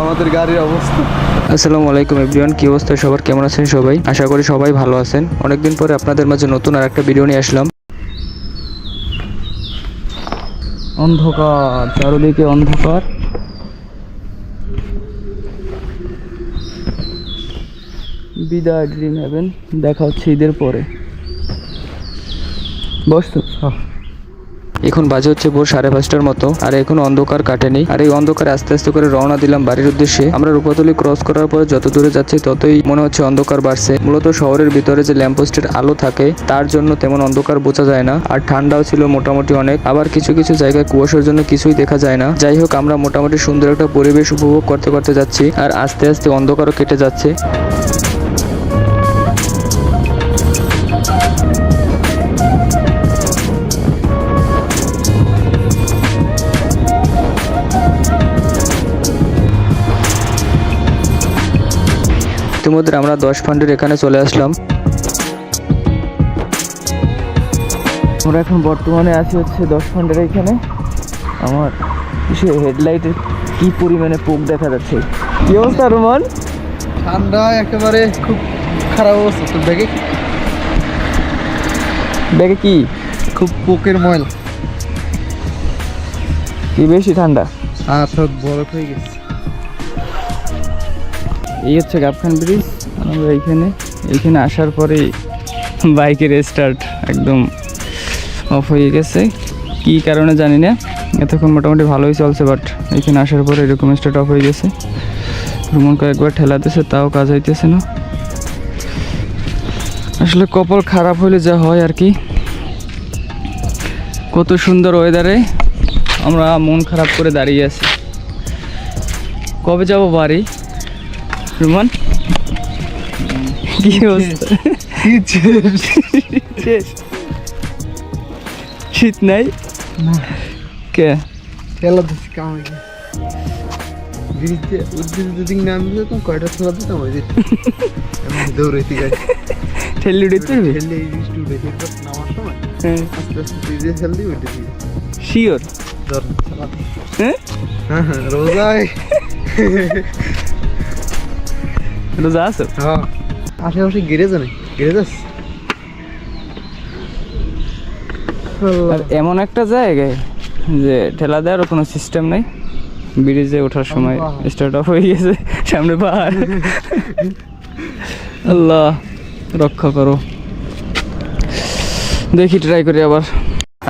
আমাদের গাড়ির অবস্থা। আসসালামু আলাইকুম এভরিওয়ান, কি অবস্থা সবার, কেমন আছেন সবাই? আশা করি সবাই ভালো আছেন। অনেকদিন পরে আপনাদের মাঝে নতুন আর একটা ভিডিও নিয়ে আসলাম। অন্ধকার, চারদিকে অন্ধকার। বিদায় ড্রিম হেভেন, দেখা হচ্ছে ঈদের পরে। বসতো এখন বাজে হচ্ছে ভোর 5:30টার মতো, আর এখন অন্ধকার কাটেনি। আর এই অন্ধকারে আস্তে আস্তে করে রওনা দিলাম বাড়ির উদ্দেশ্যে। আমরা রূপাতলি ক্রস করার পরে যত দূরে যাচ্ছি ততই মনে হচ্ছে অন্ধকার বাড়ছে। মূলত শহরের ভিতরে যে ল্যাম্পপোস্টের আলো থাকে তার জন্য তেমন অন্ধকার বোঝা যায় না, আর ঠান্ডাও ছিল মোটামুটি অনেক। আবার কিছু কিছু জায়গায় কুয়াশার জন্য কিছুই দেখা যায় না। যাই হোক, আমরা মোটামুটি সুন্দর একটা পরিবেশ উপভোগ করতে করতে যাচ্ছি, আর আস্তে আস্তে অন্ধকারও কেটে যাচ্ছে। ইতিমধ্যে আমরা 10 ফান্ডের এখানে চলে আসলাম। আমরা এখন বর্তমানে আছি হচ্ছে 10 ফান্ডের এখানে। আমার সে হেডলাইটের কি পরিমাণে পোক দেখা যাচ্ছে। কি অবস্থা রোমান? ঠান্ডা একেবারে খুব খারাপ অবস্থা। তো ব্যাগে কি খুব পোকের ময়লা, কি বেশি ঠান্ডা? সব বরফ হয়ে গেছে। এই হচ্ছে গাবখান ব্রিজ। আমরা এইখানে আসার পরে বাইকের স্টার্ট একদম অফ হয়ে গেছে, কি কারণে জানি না। এতক্ষণ মোটামুটি ভালোই চলছে, বাট এইখানে আসার পরে এরকম স্টার্ট অফ হয়ে গেছে। ভ্রমণ কয়েকবার ঠেলাতেছে, তাও কাজ হইতেছে না। আসলে কপাল খারাপ হলে যা হয় আর কি। কত সুন্দর ওয়েদারে আমরা মন খারাপ করে দাঁড়িয়ে আছি। কবে যাব বাড়ি রুমান? কি অবস্থা? শীত নাই কে ঠেলা দিচ্ছি কামাই ব্রিজে উদ্দিন দুদিন নামবে তো কয়টা ঠেলা দিতাম ওই যে দৌড়াইতে গাড়ি ঠেলে উঠতে হবে। ঠেলে এই জিনিসটা উঠে নামার সময় আস্তে আস্তে ব্রিজে ঠেল দিয়ে উঠে দিয়ে শিওর ধর ঠেলা দিই। হ্যাঁ হ্যাঁ রোজায় রোজা আছো? হ্যাঁ, আশেপাশে গ্যারেজ নেই, গ্যারেজ আছে। আর এমন একটা জায়গায় যে ঠেলা দেওয়ার কোনো সিস্টেম নেই। ব্রিজে ওঠার সময় স্টার্ট অফ হয়ে গেছে, সামনে পাহাড়। আল্লাহ রক্ষা করো। দেখি ট্রাই করি আবার।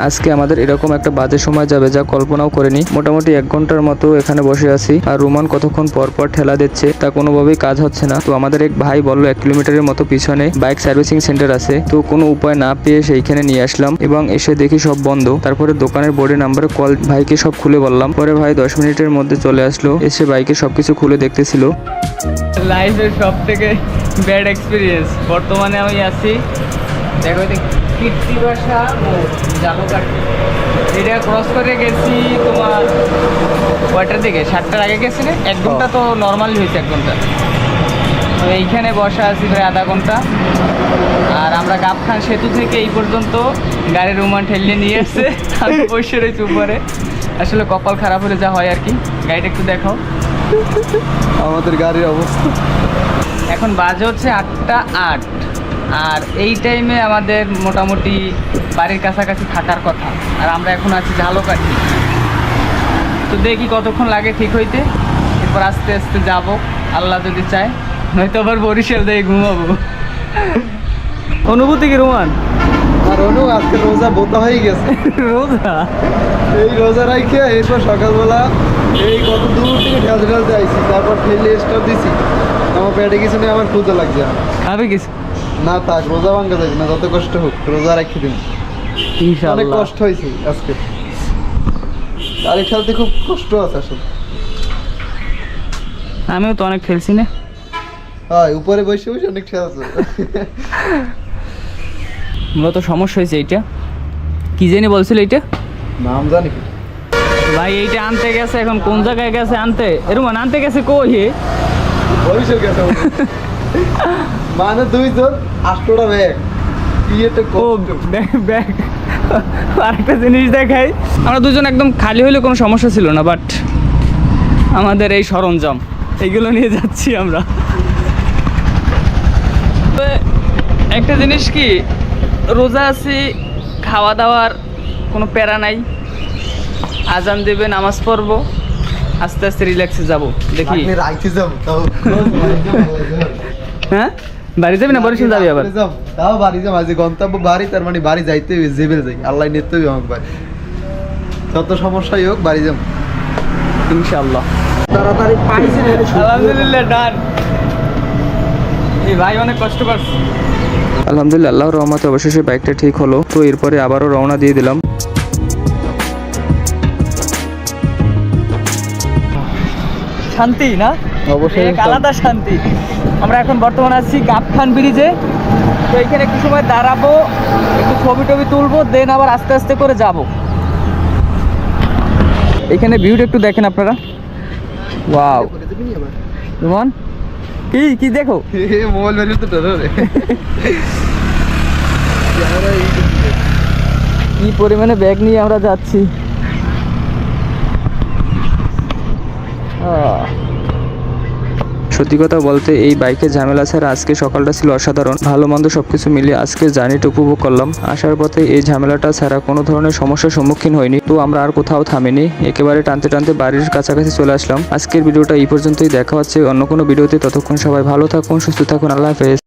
আজকে আমাদের এরকম একটা বাজে সময় যাবে যা কল্পনাও করিনি। মোটামুটি 1 ঘন্টার মতো এখানে বসে আছি, আর রোমান কতক্ষণ পর পর ঠেলা দিচ্ছে, তা কোনোভাবেই কাজ হচ্ছে না। তো আমাদের এক ভাই বললো 1 কিলোমিটারের মতো পিছনে বাইক সার্ভিসিং সেন্টার আছে। তো কোনো উপায় না পেয়ে সেইখানে নিয়ে আসলাম, এবং এসে দেখি সব বন্ধ। তারপরে দোকানের বোর্ডের নাম্বারে কল ভাইকে সব খুলে বললাম। পরে ভাই 10 মিনিটের মধ্যে চলে আসলো, এসে বাইকে সবকিছু খুলে দেখতেছিল। লাইফের সব থেকে ব্যাড এক্সপিরিয়েন্স বর্তমানে আমি আছি। দেখো কীর্তি ভাষা জালুকাঠি, এটা ক্রস করে গেছি তোমার কয়টার দিকে, 7টার আগে গেছি না। 1 ঘন্টা তো নর্মালি হয়েছে, 1 ঘন্টা। তো এইখানে বসা আছি প্রায় আধা ঘন্টা। আর আমরা গাবখান সেতু থেকে এই পর্যন্ত গাড়ির রোমান ঠেলিয়ে নিয়ে এসছে, আমি বসে রয়েছি উপরে। আসলে কপাল খারাপ হলে যা হয় আর কি। গাড়িটা একটু দেখাও। আমাদের গাড়ির অবস্থা। এখন বাজে হচ্ছে 8টা 8, আর এই টাইমে আমাদের মোটামুটি বাড়ির কাছাকাছি থাকার কথা, আর আমরা এখন আছি ঝালকাঠি। তো দেখি কতক্ষণ লাগে ঠিক হইতে, এরপর আস্তে আস্তে যাব আল্লাহ যদি চায়, নয়তো আবার বরিশাল দিয়ে ঘুমাবো। অনুভূতি কি রোমান? আর আজকে রোজা বোতা হয়ে গেছে। রোজা এই রোজা রাইখে এরপর সকালবেলা এই কত দূর থেকে ঠেলতে আইছি, তারপর ঠেলে স্টার দিছি। আমার পেটে কিছু নেই, আমার ক্ষুদা লাগছে। খাবে কিছু না থাক, রোজা ভাঙ্গা যাবে না, যত কষ্ট হোক রোজা রাখি দিন। অনেক ইনশাআল্লাহ। কষ্ট হয়েছে আজকে, গাড়ি ঠেলতে খুব কষ্ট আছে আসলে। আমিও তো অনেক খেলছি না। হ্যাঁ, উপরে বসে বসে অনেক ঠেলছে। মূলত সমস্যা হয়েছে এইটা, কি জানি বলছিল এইটা নাম জানি কি ভাই। এইটা আনতে গেছে, এখন কোন জায়গায় গেছে আনতে? এরকম আনতে গেছে কই বরিশাল গেছে মানে 2 জন 8টা ব্যাগ। ব্যাগ। আরেকটা জিনিস দেখাই, আমরা দুজন একদম খালি হইলে কোনো সমস্যা ছিল না, বাট আমাদের এই সরঞ্জাম এইগুলো নিয়ে যাচ্ছি আমরা। তবে একটা জিনিস কি, রোজা আছি, খাওয়া দাওয়ার কোনো প্যারা নাই, আজান দেবে, নামাজ পড়বো, আস্তে আস্তে রিল্যাক্সে যাব। দেখি রাইতে যাব তাও হ্যাঁ, বাড়ি যাবি না বরিশাল যাবি আবার? তাও বাড়ি যাব, আজ গন্তব্য বাড়ি, তার মানে বাড়ি যাইতে হবে, জেবেল যাই, আল্লাহ নিতে হবে আমাকে বাড়ি, যত সমস্যাই হোক বাড়ি যাব ইনশাআল্লাহ। তাড়াতাড়ি পাইছে। আলহামদুলিল্লাহ ডান। এই ভাই অনেক কষ্ট করছে। আলহামদুলিল্লাহ, আল্লাহর রহমতে অবশেষে বাইকটা ঠিক হলো। তো এরপরে আবারও রওনা দিয়ে দিলাম। শান্তি না, অবশ্যই এক আলাদা শান্তি। আমরা এখন বর্তমানে আছি গাবখান ব্রিজে। তো এখানে একটু সময় দাঁড়াবো, একটু ছবি টবি তুলবো, দেন আবার আস্তে আস্তে করে যাব। এখানে ভিউটা একটু দেখেন আপনারা। ওয়াও রুমান, কি কি দেখো? মোবাইল বেরিয়ে তো ডর রে। কি পরিমাণে ব্যাগ নিয়ে আমরা যাচ্ছি। সত্যি কথা বলতে এই বাইকের ঝামেলা ছাড়া আজকে সকালটা ছিল অসাধারণ। ভালো মন্দ সবকিছু মিলিয়ে আজকের জার্নিটা উপভোগ করলাম। আসার পথে এই ঝামেলাটা ছাড়া কোনো ধরনের সমস্যার সম্মুখীন হয়নি। তো আমরা আর কোথাও থামিনি, একেবারে টানতে টানতে বাড়ির কাছাকাছি চলে আসলাম। আজকের ভিডিওটা এই পর্যন্তই, দেখা হচ্ছে অন্য কোনো ভিডিওতে। ততক্ষণ সবাই ভালো থাকুন, সুস্থ থাকুন, আল্লাহ হাফেজ।